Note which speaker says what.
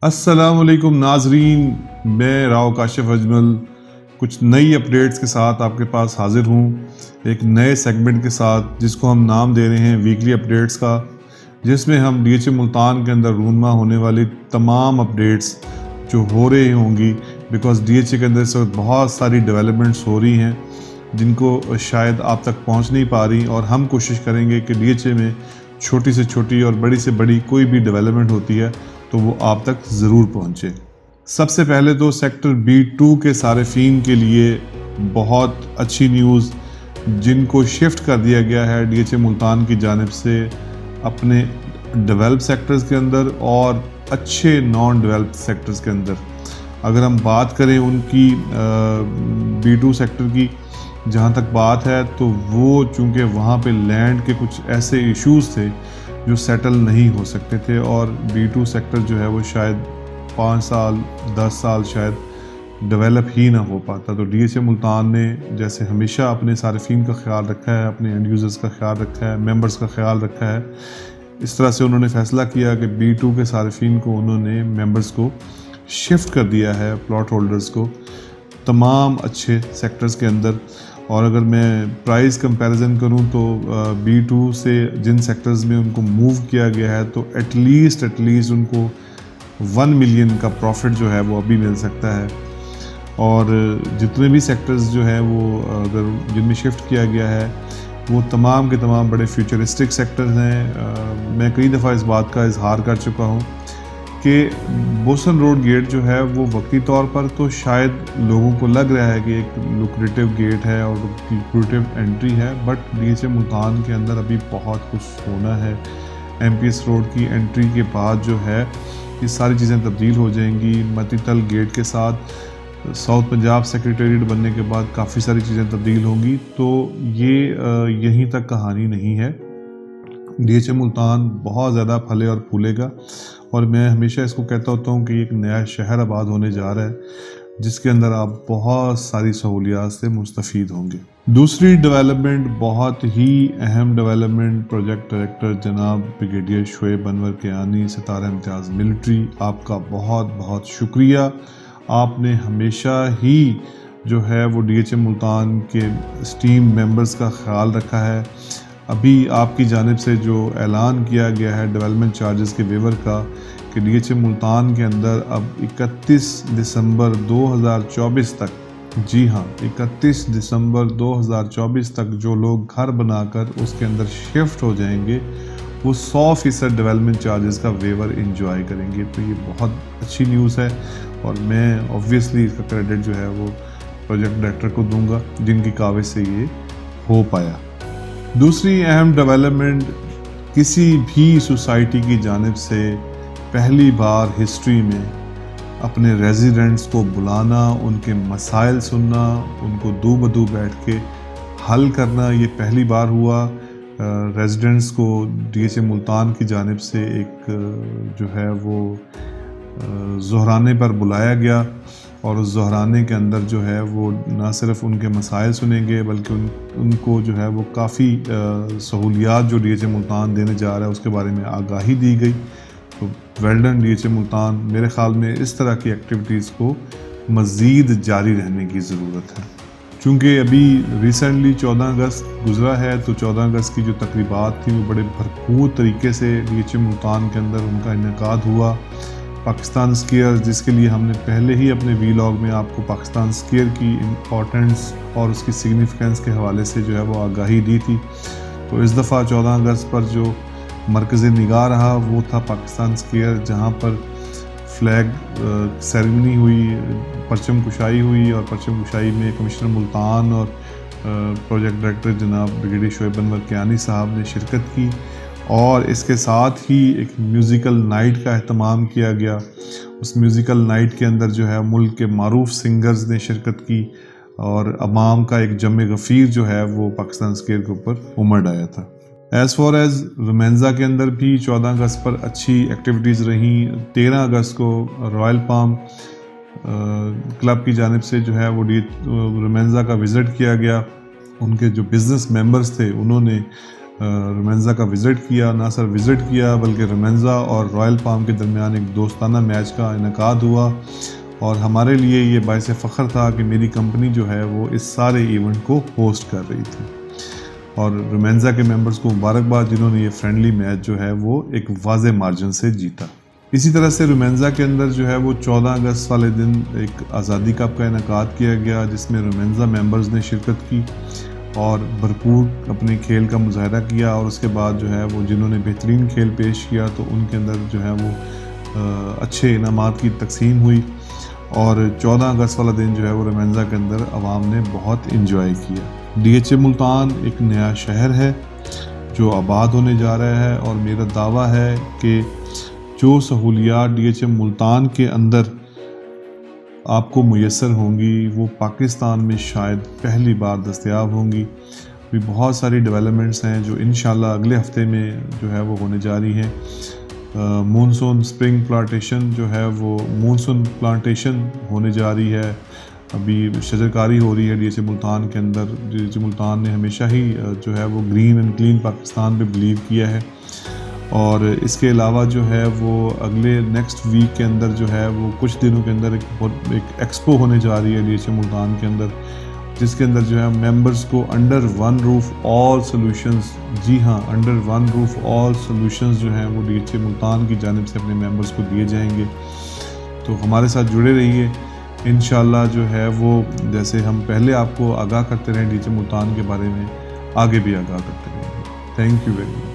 Speaker 1: السلام علیکم ناظرین، میں راؤ کاشف اجمل کچھ نئی اپڈیٹس کے ساتھ آپ کے پاس حاضر ہوں، ایک نئے سیگمنٹ کے ساتھ جس کو ہم نام دے رہے ہیں ویکلی اپڈیٹس کا، جس میں ہم ڈی ایچ اے ملتان کے اندر رونما ہونے والی تمام اپڈیٹس جو ہو رہی ہوں گی، بیکاز ڈی ایچ اے کے اندر اس وقت بہت ساری ڈیولپمنٹس ہو رہی ہیں جن کو شاید آپ تک پہنچ نہیں پا رہی، اور ہم کوشش کریں گے کہ ڈی ایچ اے میں چھوٹی سے چھوٹی اور بڑی سے بڑی کوئی بھی ڈیولپمنٹ ہوتی ہے تو وہ آپ تک ضرور پہنچے۔ سب سے پہلے تو سیکٹر B2 کے صارفین کے لیے بہت اچھی نیوز، جن کو شفٹ کر دیا گیا ہے ڈی ایچ اے ملتان کی جانب سے اپنے ڈیولپ سیکٹرز کے اندر اور اچھے نان ڈیولپ سیکٹرز کے اندر۔ اگر ہم بات کریں ان کی B2 سیکٹر کی جہاں تک بات ہے، تو وہ چونکہ وہاں پہ لینڈ کے کچھ ایسے ایشوز تھے جو سیٹل نہیں ہو سکتے تھے، اور B2 سیکٹر جو ہے وہ شاید 5 سال 10 سال شاید ڈیولپ ہی نہ ہو پاتا۔ تو ڈی ایچ اے ملتان نے جیسے ہمیشہ اپنے صارفین کا خیال رکھا ہے، اپنے اینڈ یوزرز کا خیال رکھا ہے، ممبرز کا خیال رکھا ہے، اس طرح سے انہوں نے فیصلہ کیا کہ B2 کے صارفین کو انہوں نے ممبرز کو شفٹ کر دیا ہے، پلاٹ ہولڈرز کو تمام اچھے سیکٹرز کے اندر۔ اور اگر میں پرائز کمپیریزن کروں تو B2 سے جن سیکٹرز میں ان کو موو کیا گیا ہے تو ایٹ لیسٹ ان کو 1 ملین کا پروفٹ جو ہے وہ ابھی مل سکتا ہے۔ اور جتنے بھی سیکٹرز جو ہیں وہ اگر جن میں شفٹ کیا گیا ہے وہ تمام کے تمام بڑے فیوچرسٹک سیکٹرز ہیں۔ میں کئی دفعہ اس بات کا اظہار کر چکا ہوں کہ بوسن روڈ گیٹ جو ہے وہ وقتی طور پر تو شاید لوگوں کو لگ رہا ہے کہ ایک لوکریٹو گیٹ ہے اور لوکریٹو انٹری ہے، but D H A Multan کے اندر ابھی بہت کچھ ہونا ہے۔ MPS روڈ کی انٹری کے بعد جو ہے یہ ساری چیزیں تبدیل ہو جائیں گی۔ متی تل گیٹ کے ساتھ ساؤتھ پنجاب سیکریٹریٹ بننے کے بعد کافی ساری چیزیں تبدیل ہوں گی، تو یہ یہیں تک کہانی نہیں ہے۔ ڈی ایچ اے ملتان بہت زیادہ پھلے اور پھولے گا، اور میں ہمیشہ اس کو کہتا ہوتا ہوں کہ ایک نیا شہر آباد ہونے جا رہا ہے جس کے اندر آپ بہت ساری سہولیات سے مستفید ہوں گے۔ دوسری ڈیولپمنٹ، بہت ہی اہم ڈیولپمنٹ، پروجیکٹ ڈائریکٹر جناب بریگیڈیئر شعیب انور کیانی، ستارہ امتیاز ملٹری، آپ کا بہت بہت شکریہ۔ آپ نے ہمیشہ ہی جو ہے وہ ڈی ایچ اے ملتان کے اسٹیم ممبرز کا خیال رکھا ہے۔ ابھی آپ کی جانب سے جو اعلان کیا گیا ہے ڈیولپمنٹ چارجز کے ویور کا کہ ڈی ایچ اے ملتان کے اندر اب 31 دسمبر 2024 تک، جی ہاں 31 دسمبر 2024 تک جو لوگ گھر بنا کر اس کے اندر شفٹ ہو جائیں گے وہ 100% ڈیولپمنٹ چارجز کا ویور انجوائے کریں گے۔ تو یہ بہت اچھی نیوز ہے، اور میں اوبویسلی اس کا کریڈٹ جو ہے وہ پروجیکٹ ڈائریکٹر کو دوں گا جن کی کاوش سے یہ ہو پایا۔ دوسری اہم ڈیولپمنٹ، کسی بھی سوسائٹی کی جانب سے پہلی بار ہسٹری میں اپنے ریزیڈنٹس کو بلانا، ان کے مسائل سننا، ان کو دو بدو بیٹھ کے حل کرنا، یہ پہلی بار ہوا۔ ریزیڈنٹس کو ڈی ایچ اے ملتان کی جانب سے ایک جو ہے وہ ظہرانے پر بلایا گیا، اور اس ظہرانے کے اندر جو ہے وہ نہ صرف ان کے مسائل سنیں گے بلکہ ان کو جو ہے وہ کافی سہولیات جو ڈی ایچ اے ملتان دینے جا رہا ہے اس کے بارے میں آگاہی دی گئی۔ تو well done D H A Multan. میرے خیال میں اس طرح کی ایکٹیویٹیز کو مزید جاری رہنے کی ضرورت ہے، چونکہ ابھی ریسنٹلی 14 اگست گزرا ہے، تو 14 اگست کی جو تقریبات تھی وہ بڑے بھرپور طریقے سے ڈی ایچ اے ملتان کے اندر ان کا انعقاد ہوا۔ پاکستان اسکیئر، جس کے لیے ہم نے پہلے ہی اپنے ویلاگ میں آپ کو پاکستان اسکیئر کی امپورٹنس اور اس کی سگنیفیکنس کے حوالے سے جو ہے وہ آگاہی دی تھی، تو اس دفعہ 14 اگست پر جو مرکز نگاہ رہا وہ تھا پاکستان اسکیئر، جہاں پر فلیگ سیریمنی ہوئی، پرچم کشائی ہوئی، اور پرچم کشائی میں کمشنر ملتان اور پروجیکٹ ڈائریکٹر جناب بریگیڈیئر شعیب انور کیانی صاحب نے شرکت کی، اور اس کے ساتھ ہی ایک میوزیکل نائٹ کا اہتمام کیا گیا۔ اس میوزیکل نائٹ کے اندر جو ہے ملک کے معروف سنگرز نے شرکت کی، اور عوام کا ایک جمع غفیر جو ہے وہ پاکستان اسکیئر کے اوپر امڑ آیا تھا۔ ایز فار ایز رومینزا کے اندر بھی 14 اگست پر اچھی ایکٹیویٹیز رہیں۔ 13 اگست کو رائل پام کلب کی جانب سے جو ہے وہ رومینزا کا وزٹ کیا گیا۔ ان کے جو بزنس ممبرز تھے انہوں نے رومینزا کا وزٹ کیا، نہ صرف وزٹ کیا بلکہ رومینزا اور رائل پام کے درمیان ایک دوستانہ میچ کا انعقاد ہوا، اور ہمارے لیے یہ باعث فخر تھا کہ میری کمپنی جو ہے وہ اس سارے ایونٹ کو ہوسٹ کر رہی تھی، اور رومینزا کے ممبرز کو مبارکباد جنہوں نے یہ فرینڈلی میچ جو ہے وہ ایک واضح مارجن سے جیتا۔ اسی طرح سے رومینزا کے اندر جو ہے وہ 14 اگست والے دن ایک آزادی کپ کا انعقاد کیا گیا، جس میں رومینزا ممبرز نے شرکت کی اور بھرپور اپنے کھیل کا مظاہرہ کیا، اور اس کے بعد جو ہے وہ جنہوں نے بہترین کھیل پیش کیا تو ان کے اندر جو ہے وہ اچھے انعامات کی تقسیم ہوئی، اور 14 اگست والا دن جو ہے وہ رومینزا کے اندر عوام نے بہت انجوائے کیا۔ ڈی ایچ اے ملتان ایک نیا شہر ہے جو آباد ہونے جا رہا ہے، اور میرا دعویٰ ہے کہ جو سہولیات ڈی ایچ اے ملتان کے اندر آپ کو میسر ہوں گی وہ پاکستان میں شاید پہلی بار دستیاب ہوں گی۔ بھی بہت ساری ڈیولپمنٹس ہیں جو انشاءاللہ اگلے ہفتے میں جو ہے وہ ہونے جا رہی ہیں۔ مونسون سپرنگ پلانٹیشن جو ہے وہ مونسون پلانٹیشن ہونے جا رہی ہے، ابھی شجرکاری ہو رہی ہے ڈی ایچ اے ملتان کے اندر۔ ڈی ایچ اے ملتان نے ہمیشہ ہی جو ہے وہ گرین اینڈ کلین پاکستان پہ بلیو کیا ہے، اور اس کے علاوہ جو ہے وہ اگلے نیکسٹ ویک کے اندر جو ہے وہ کچھ دنوں کے اندر ایک ایکسپو ہونے جا رہی ہے ڈی ایچ اے ملتان کے اندر، جس کے اندر جو ہے ممبرز کو انڈر ون روف آل سولوشنز، جی ہاں انڈر ون روف آل سولوشنز جو ہیں وہ ڈی ایچ اے ملتان کی جانب سے اپنے ممبرز کو دیے جائیں گے۔ تو ہمارے ساتھ جڑے رہیے، انشاءاللہ جو ہے وہ جیسے ہم پہلے آپ کو آگاہ کرتے رہیں ڈی ایچ اے ملتان کے بارے میں، آگے بھی آگاہ کرتے رہیں گے۔ Thank you very much.